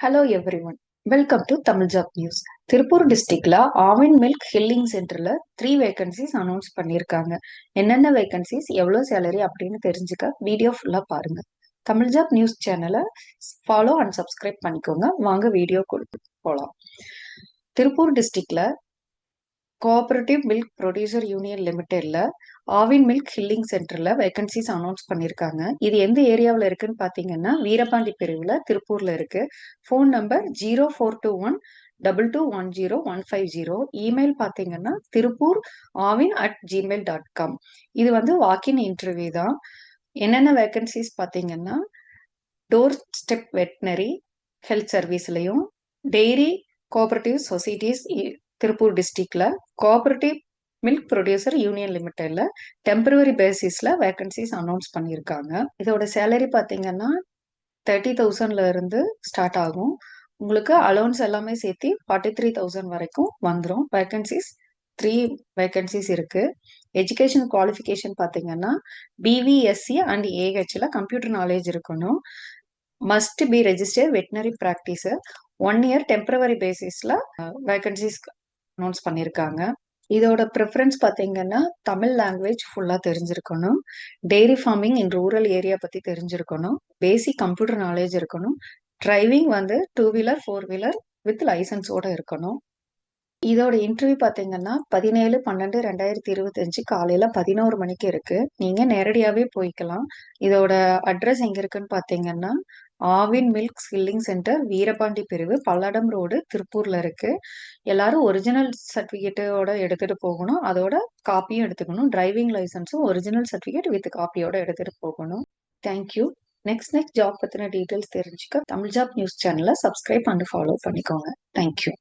Hello everyone, welcome to Tamil job news. Tiruppur டிஸ்ட்ரிக்ட்ல Aavin milk chilling சென்டர்ல 3 vacancies announce பண்ணியிருக்காங்க. என்னென்ன வேகன்சிஸ், எவ்வளோ சேலரி அப்படின்னு தெரிஞ்சுக்க வீடியோ ஃபுல்லா பாருங்க. தமிழ் ஜாப் நியூஸ் சேனலை ஃபாலோ அண்ட் சப்ஸ்கிரைப் பண்ணிக்கோங்க. வாங்க வீடியோ போலாம். திருப்பூர் டிஸ்ட்ரிக்ட்ல கோஆபரேட்டிவ் மில்க் ப்ரொடியூசர் யூனியன் லிமிடெட்ல ஆவின் மில்க் ஹில்லிங் சென்டர்ல வேகன்சிஸ் அனௌன்ஸ் பண்ணியிருக்காங்க. இது எந்த ஏரியாவில் இருக்குன்னு பாத்தீங்கன்னா வீரபாண்டி பிரிவுல திருப்பூர்ல இருக்கு. Phone number 0421221015. இமெயில் பாத்தீங்கன்னா திருப்பூர் avin@gmail.com. இது வாக்கின் இன்டர்வியூ தான். என்னென்ன வேகன்சிஸ் பாத்தீங்கன்னா டோர் ஸ்டெப் வெட்டினரி ஹெல்த் சர்வீஸ்லயும், டெய்ரி கோஆபரேட்டிவ் சொசைட்டிஸ் திருப்பூர் டிஸ்ட்ரிக்ட்ல, கோஆபரேட்டிவ் மில்க் ப்ரொடியூசர் யூனியன் லிமிடெட்ல டெம்பரவரி பேசிஸ்ல வேகன்சிஸ் அனௌன்ஸ் பண்ணியிருக்காங்க. இதோட சேலரி பாத்தீங்கன்னா 30,000ல இருந்து ஸ்டார்ட் ஆகும். உங்களுக்கு அலோன்ஸ் எல்லாமே சேர்த்து 43,000 வரைக்கும் வந்துடும். வேகன்சிஸ் 3 வேகன்சிஸ் இருக்கு. எஜுகேஷன் குவாலிஃபிகேஷன் பாத்தீங்கன்னா பிவிஎஸ்சி அண்ட் ஏஹெச்ல கம்ப்யூட்டர் நாலேஜ் இருக்கணும். Must be register veterinary practicer. 1 year temporary பேசிஸ்ல வேகன்சிஸ் அனௌன்ஸ் பண்ணியிருக்காங்க. இதோட ப்ரிஃபரன்ஸ் பார்த்தீங்கன்னா தமிழ் லாங்குவேஜ் ஃபுல்லாக தெரிஞ்சிருக்கணும். Dairy farming in rural area பற்றி தெரிஞ்சிருக்கணும். பேசிக் கம்ப்யூட்டர் நாலேஜ் இருக்கணும். டிரைவிங் 2 வீலர் 4 வீலர் வித் லைசன்ஸோட இருக்கணும். இதோட இன்டர்வியூ பார்த்தீங்கன்னா 17/12/2025 காலையில் 11 மணிக்கு இருக்கு. நீங்கள் நேரடியாகவே போய்க்கலாம். இதோட அட்ரஸ் எங்கே இருக்குன்னு பார்த்தீங்கன்னா ஆவின் மில்க் ஹில்லிங் சென்டர், வீரபாண்டி பிரிவு, பல்லடம் ரோடு, திருப்பூர்ல இருக்கு. எல்லாரும் ஒரிஜினல் சர்டிஃபிகேட்டோட எடுத்துட்டு போகணும். அதோட காப்பியும் எடுத்துக்கணும். டிரைவிங் லைசன்ஸும் ஒரிஜினல் சர்டிஃபிகேட் வித் காப்பியோட எடுத்துட்டு போகணும். தேங்க்யூ. நெக்ஸ்ட் ஜாப் பத்தின டீட்டெயில்ஸ் தெரிஞ்சுக்க தமிழ் ஜாப் நியூஸ் சேனலை சப்ஸ்கிரைப் அண்ட் ஃபாலோ பண்ணிக்கோங்க. தேங்க்யூ.